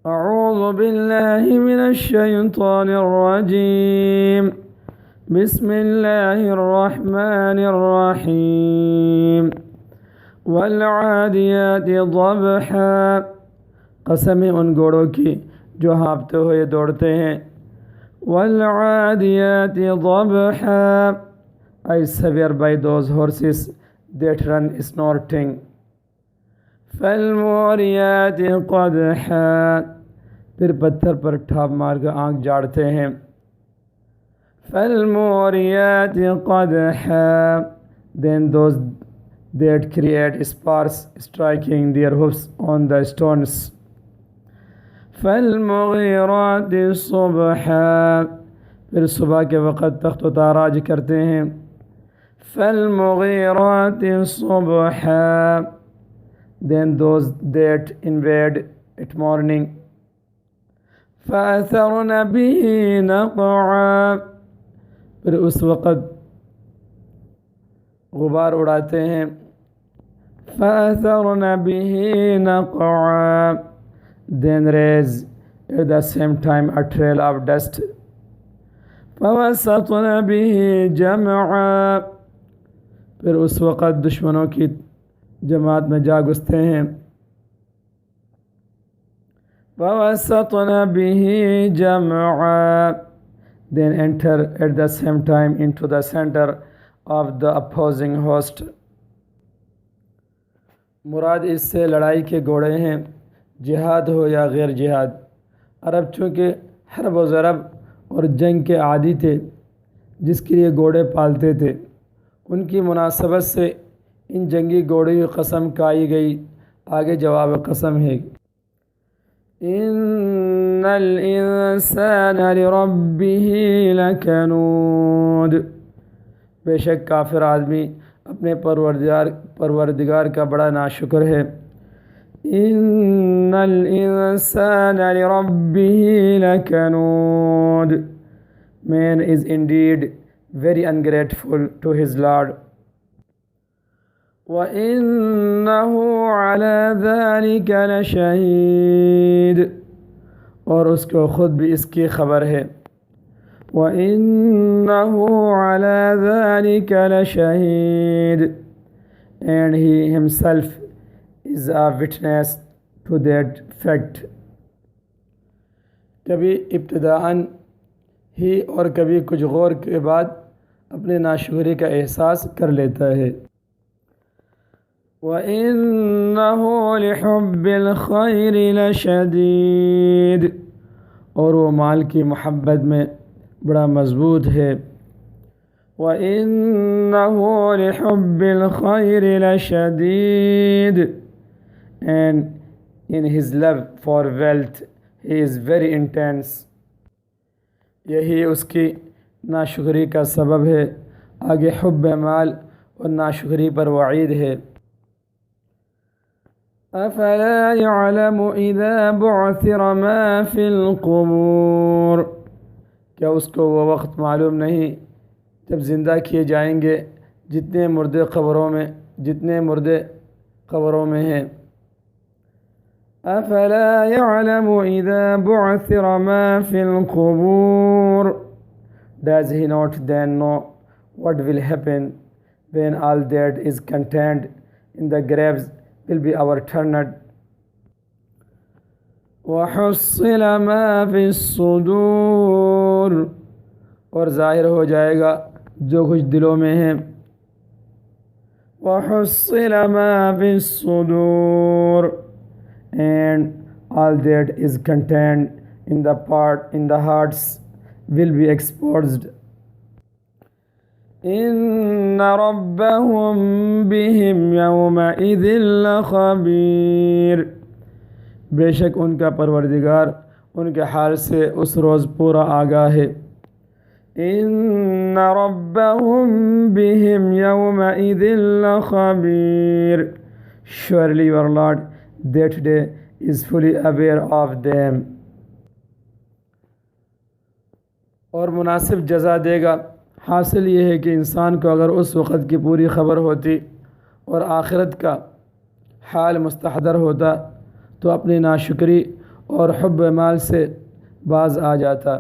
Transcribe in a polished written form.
أعوذ بالله من الشيطان الرجيم. بسم الله الرحمن الرحيم. والعاديات ضبحا. قسم ہے ان گھوڑوں کی جو ہانپتے ہوئے دوڑتے ہیں. والعاديات ضبحا. I swear by those horses that run snorting. فالموريات قدحا. پھر پتھر پر ٹھاپ مار کر آنکھ جاڑتے ہیں. فالموريات قدحا. Then those that create sparks striking their hoofs on the stones. فالمغيرات صبحا. پھر صبح کے وقت تخت و تاراج کرتے ہیں. فالمغيرات صبحا. Then those that invade at morning. فأثرن به نقعا. پھر اس وقت غبار اڑاتے ہیں. فأثرن به نقعا. Then raise at the same time a trail of dust. فوسطن به جمعا. پھر اس وقت دشمنوں کی جماعت میں جا گھستے ہیں. فوسطن به جمعا. Then enter at the same time into the center of the opposing host. مراد اس سے لڑائی کے گھوڑے ہیں، جہاد ہو یا غیر جہاد. عرب چونکہ حرب و ضرب اور جنگ کے عادی تھے، جس کے لیے گھوڑے پالتے تھے، ان کی مناسبت سے ان جنگی گھوڑوں کی قسم کھائی گئی. آگے جواب قسم ہے. ان الانسان لربه لکنود. بے شک کافر آدمی اپنے پروردگار کا بڑا ناشکر ہے. ان الانسان لربه لکنود. Man is indeed very ungrateful to his Lord. وَإِنَّهُ عَلَى ذَلِكَ لَشَهِيدٌ. اور اس کو خود بھی اس کی خبر ہے. وَإِنَّهُ عَلَى ذَلِكَ لَشَهِيدٌ. And he himself is a witness to that fact. کبھی ابتداءً ہی اور کبھی کچھ غور کے بعد اپنے ناشکری کا احساس کر لیتا ہے. وَإِنَّهُ لِحُبِّ الْخَيْرِ لَشَدِيدٌ. اور وہ مال کی محبت میں بڑا مضبوط ہے. وَإِنَّهُ لِحُبِّ الْخَيْرِ لَشَدِيدٌ. And in his love for wealth he is very intense. یہی اس کی ناشکری کا سبب ہے. آگے حب مال اور ناشکری پر وعید ہے. افلا يعلم اذا بعثر ما في القبور. کیا اس کو وہ وقت معلوم نہیں جب زندہ کیے جائیں گے جتنے مردے قبروں میں ہیں. افلا يعلم اذا بعثر ما في القبور. Does he not then know what will happen when all that is contained in the graves will be overturned. وحصل ما في الصدور. اور ظاہر ہو جائے گا جو کچھ دلوں میں ہے. وحصل ما في الصدور. And all that is contained in the hearts will be exposed. إن ربهم بهم يومئذ لخبير. بے شک ان کا پروردگار ان کے حال سے اس روز پورا آگاہ ہے. إن ربهم بهم يومئذ لخبير. Surely your Lord that day is fully aware of them. اور مناسب جزا دے گا. حاصل یہ ہے کہ انسان کو اگر اس وقت کی پوری خبر ہوتی اور آخرت کا حال مستحضر ہوتا تو اپنی ناشکری اور حب مال سے باز آ جاتا۔